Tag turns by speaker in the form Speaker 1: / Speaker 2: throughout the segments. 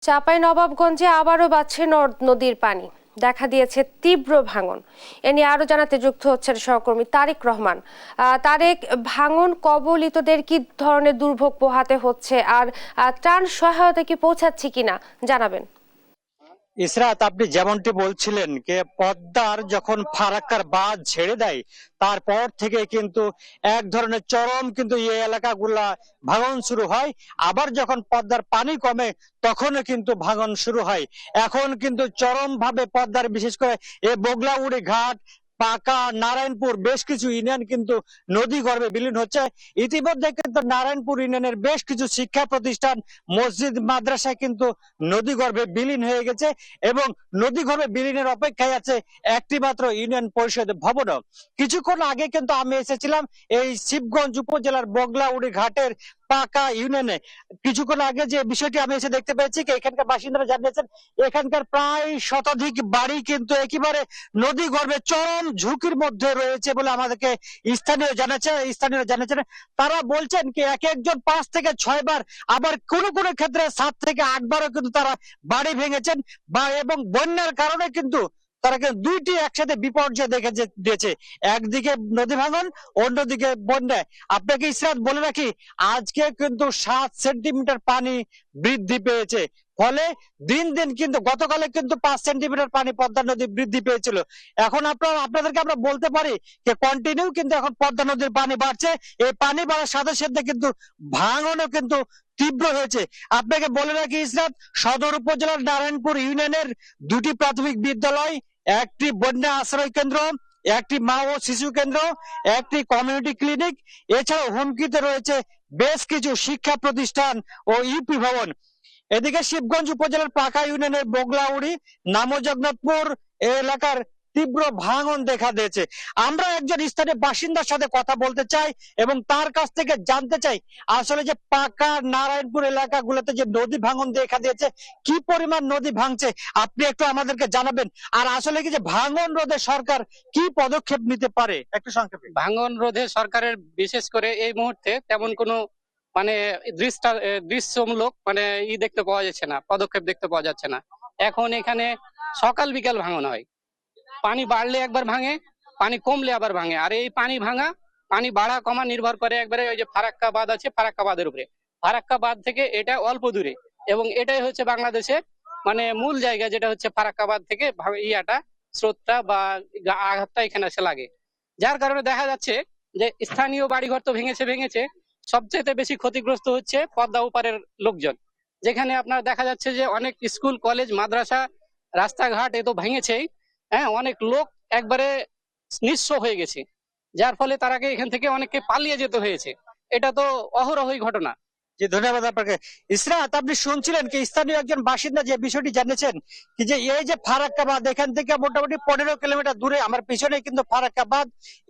Speaker 1: চাঁপাইনবাবগঞ্জে আবারও বাড়ছে নদীর পানি, দেখা দিয়েছে তীব্র ভাঙন। এ নিয়ে আরো জানাতে যুক্ত হচ্ছেন সহকর্মী তারেক রহমান। তারেক, ভাঙন কবলিতদের কি ধরনের দুর্ভোগ পোহাতে হচ্ছে, আর ত্রাণ সহায়তা কি পৌঁছাচ্ছে কিনা জানাবেন।
Speaker 2: ইসরাত, আপনি যেমনটি বলছিলেন যে পদ্মার যখন ফারাক্কার বাঁধ ছেড়ে দেয় তারপর থেকে কিন্তু এক ধরনের চরম কিন্তু এই এলাকাগুলা ভাঙন শুরু হয়। আবার যখন পদ্মার পানি কমে তখনও কিন্তু ভাঙন শুরু হয়। এখন কিন্তু চরম ভাবে পদ্মার বিশেষ করে এই বগলাউড়ি ঘাট, পাকা, নারায়ণপুর বেশ কিছু ইউনিয়ন কিন্তু নদী গর্ভে বিলীন হচ্ছে। ইতিমধ্যে কিন্তু নারায়ণপুর ইউনিয়নের বেশ কিছু শিক্ষা প্রতিষ্ঠান, মসজিদ, মাদ্রাসা কিন্তু নদী গর্ভে বিলীন হয়ে গেছে এবং নদী গর্ভে বিলীনের অপেক্ষায় আছে একটি মাত্র ইউনিয়ন পরিষদ ভবনও। কিছুক্ষণ আগে কিন্তু আমি এসেছিলাম এই শিবগঞ্জ উপজেলার বগলাউড়ি ঘাটের পাকা ইউনিয়নে। কিছুক্ষণ আগে যে বিষয়টি আমি এসে দেখতে পেয়েছি, এখানকার বাসিন্দারা জানিয়েছেন এখানকার প্রায় শতাধিক বাড়ি কিন্তু একেবারে নদী গর্ভে চরম ঝুঁকির মধ্যে রয়েছে বলে আমাদেরকে স্থানীয় জানিয়েছেন। তারা বলছেন কি এক একজন 5 থেকে 6 বার, আবার কোন কোন ক্ষেত্রে 7 থেকে 8 বারও কিন্তু তারা বাড়ি ভেঙেছেন এবং বন্যার কারণে কিন্তু তারা কিন্তু দুইটি একসাথে বিপর্যয় দেখে দিয়েছে, একদিকে নদী ভাঙন, অন্যদিকে বন্যা। আপনাকে ইসরাত বলে রাখি, আজকে কিন্তু 7 সেন্টিমিটার পানি বৃদ্ধি পেয়েছে। ফলে দিন দিন কিন্তু গতকালে কিন্তু 5 সেন্টিমিটার পানি পদ্মা নদী বৃদ্ধি পেয়েছিল। এখন আপনাদেরকে আমরা বলতে পারি যে কন্টিনিউ কিন্তু এখন পদ্মা নদীর পানি বাড়ছে। এই পানি বাড়ার সাথে সাথে কিন্তু ভাঙনও কিন্তু তীব্র হয়েছে। আপনাকে বলে রাখি ইসরাত, সদর উপজেলার নারায়ণপুর ইউনিয়নের 2টি প্রাথমিক বিদ্যালয়, একটি বন্যা আশ্রয় কেন্দ্র, একটি মা ও শিশু কেন্দ্র, একটি কমিউনিটি ক্লিনিক, এছাড়াও হুমকিতে রয়েছে বেশ কিছু শিক্ষা প্রতিষ্ঠান ও ইউপি ভবন। এদিকে শিবগঞ্জ উপজেলার পাকা ইউনিয়নের বগলাউড়ি, নামজগন্নাথপুর এলাকার তীব্র ভাঙন দেখা দিয়েছে। আমরা একজন স্থানীয় বাসিন্দার সাথে কথা বলতে চাই এবং তার কাছ থেকে জানতে চাই আসলে যে পাকা নারায়ণপুর এলাকাগুলোতে যে নদী ভাঙন দেখা দিয়েছে, কি পরিমাণ নদী ভাঙছে আপনি একটু আমাদেরকে জানাবেন। আর আসলে কি যে ভাঙন রোধে সরকার কি পদক্ষেপ নিতে পারে একটু সংক্ষেপে।
Speaker 3: ভাঙন রোধে সরকারের বিশেষ করে এই মুহূর্তে তেমন কোনো মানে দৃশ্যমূলক দেখতে পাওয়া যাচ্ছে না, পদক্ষেপ দেখতে পাওয়া যাচ্ছে না। এখন এখানে সকাল বিকাল ভাঙন হয়, পানি বাড়লে একবার ভাঙে, পানি কমলে আবার ভাঙে। আর এই পানি বাড়া কমা নির্ভর করে একবারে ওই যে ফারাক্কা বাঁধ আছে, ফারাক্কা বাঁধের উপরে। ফারাক্কা বাঁধ থেকে এটা অল্প দূরে এবং এটাই হচ্ছে বাংলাদেশের মূল জায়গা, যেটা হচ্ছে ফারাক্কা বাঁধ থেকে স্রোতটা বা আঘাতটা এখানে এসে লাগে। যার কারণে দেখা যাচ্ছে যে স্থানীয় বাড়িঘর তো ভেঙেছে, সবচেয়ে বেশি ক্ষতিগ্রস্ত হচ্ছে পদ্মা ওপারের লোকজন। যেখানে আপনার দেখা যাচ্ছে যে অনেক স্কুল, কলেজ, মাদ্রাসা, রাস্তাঘাট এ তো ভেঙেছেই। হ্যাঁ, অনেক লোক একবারে নিঃস্ব হয়ে গেছে, যার ফলে তারাকে এখান থেকে অনেককে পালিয়ে যেতে হয়েছে। এটা তো অহরহই ঘটনা।
Speaker 2: জি, ধন্যবাদ আপনাকে। ইসরাত, আপনি শুনছিলেন কি স্থানীয় একজন বাসিন্দা যে বিষয়টি জানিয়েছেন কি যে এই যে ফারাক্কা বাঁধ, এখান থেকে মোটামুটি 15 কিলোমিটার দূরে আমার পিছনে কিন্তু ফারাক্কা বাঁধ।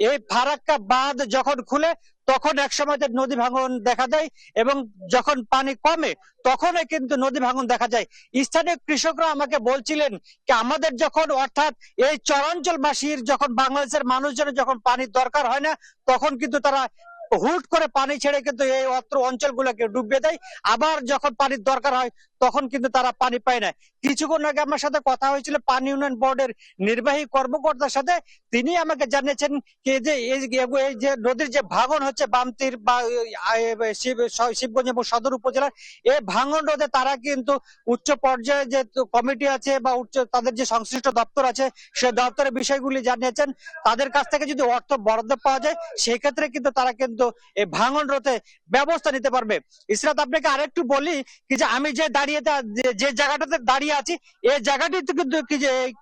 Speaker 2: এই ফারাক্কা বাঁধ যখন খুলে তখন এক সময় নদী ভাঙন দেখা দেয় এবং যখন পানি কমে তখনই কিন্তু নদী ভাঙন দেখা যায়। স্থানীয় কৃষকরা আমাকে বলছিলেন কি আমাদের যখন অর্থাৎ এই চরাঞ্চলবাসীর যখন বাংলাদেশের মানুষজনের যখন পানির দরকার হয় না, তখন কিন্তু তারা হুট করে পানি ছেড়ে কিন্তু এই অঞ্চলগুলোকে ডুবিয়ে দেয়। আবার যখন পানির দরকার হয় তখন কিন্তু তারা পানি পায় না। কিছুক্ষণ আগে আমার সাথে কথা হয়েছিল পানি উন্নয়ন বোর্ডের নির্বাহী কর্মকর্তার সাথে। তিনি আমাকে জানিয়েছেন যে এই যে নদীর যে ভাঙন হচ্ছে বামতির বা শিবগঞ্জ এবং সদর উপজেলার, এই ভাঙন রোধে তারা কিন্তু উচ্চ পর্যায়ে যে কমিটি আছে বা তাদের যে সংশ্লিষ্ট দপ্তর আছে সে দপ্তরের বিষয়গুলি জানিয়েছেন। তাদের কাছ থেকে যদি অর্থ বরাদ্দ পাওয়া যায় সেক্ষেত্রে কিন্তু তারা কিন্তু এই ভাঙন রোধে ব্যবস্থা নিতে পারবে। ইসরাত, আপনাকে আরেকটু বলি কি যে আমি যে জায়গাটাতে দাঁড়িয়ে আছি, এই জায়গাটি কিন্তু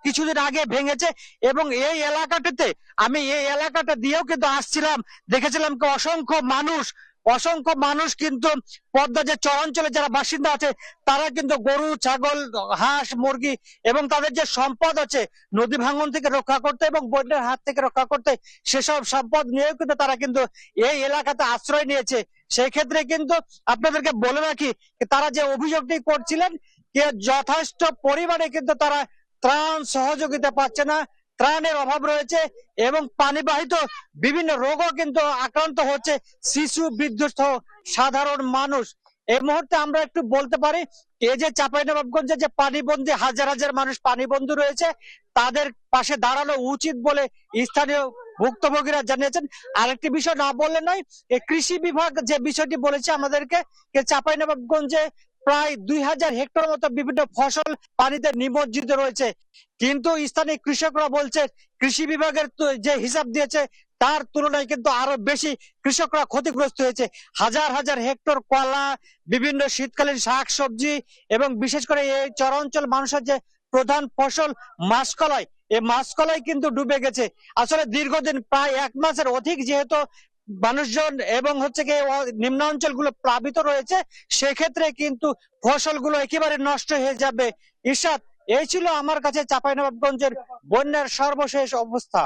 Speaker 2: কিছুদিন আগে ভেঙেছে এবং এই এলাকাটা দিয়েও কিন্তু আসছিলাম, দেখেছিলাম কি অসংখ্য মানুষ কিন্তু পদ্মা যে চরাঞ্চলে যারা বাসিন্দা আছে তারা কিন্তু গরু, ছাগল, হাঁস, মুরগি এবং তাদের যে সম্পদ আছে নদী ভাঙন থেকে রক্ষা করতে এবং বন্যার হাত থেকে রক্ষা করতে সেসব সম্পদ নিয়েও কিন্তু তারা কিন্তু এই এলাকাতে আশ্রয় নিয়েছে। সেই ক্ষেত্রে কিন্তু আপনাদেরকে বলে রাখি তারা যে অভিযোগটি করছিলেন যে যথেষ্ট পরিমাণে কিন্তু তারা ত্রাণ সহযোগিতা পাচ্ছে না, ত্রাণের অভাব রয়েছে এবং পানিবাহিত বিভিন্ন রোগও কিন্তু আক্রান্ত হচ্ছে শিশু, বৃদ্ধ সহ সাধারণ মানুষ। এই মুহূর্তে আমরা একটু বলতে পারি এই যে চাঁপাইনবাবগঞ্জে যে পানিবন্দী হাজার হাজার মানুষ পানিবন্দী রয়েছে তাদের পাশে দাঁড়ানো উচিত বলে স্থানীয় ভুক্তভোগীরা জানিয়েছেন। আরেকটি বিষয় না বললে নয়, এই কৃষি বিভাগ যে বিষয়টি বলেছে আমাদেরকে চাঁপাইনবাবগঞ্জে প্রায় 2000 হেক্টর মতো বিভিন্ন ফসল পানিতে নিমজ্জিত রয়েছে, কিন্তু স্থানীয় কৃষকরা বলছে কৃষি বিভাগের যে হিসাব দিয়েছে তার তুলনায় কিন্তু আরো বেশি কৃষকরা ক্ষতিগ্রস্ত হয়েছে। হাজার হাজার হেক্টর কলা, বিভিন্ন শীতকালীন শাক সবজি এবং বিশেষ করে এই চরাঞ্চল মানুষের যে প্রধান ফসল মাসকলাই, এই মাসকলাই কিন্তু ডুবে গেছে। আসলে দীর্ঘদিন প্রায় 1 মাসের অধিক যেহেতু মানুষজন এবং হচ্ছে কি নিম্নাঞ্চল গুলো প্লাবিত রয়েছে, সেক্ষেত্রে কিন্তু ফসলগুলো একেবারে নষ্ট হয়ে যাবে। ঈশাদ, এই ছিল আমার কাছে চাঁপাইনবাবগঞ্জের বন্যার সর্বশেষ অবস্থা।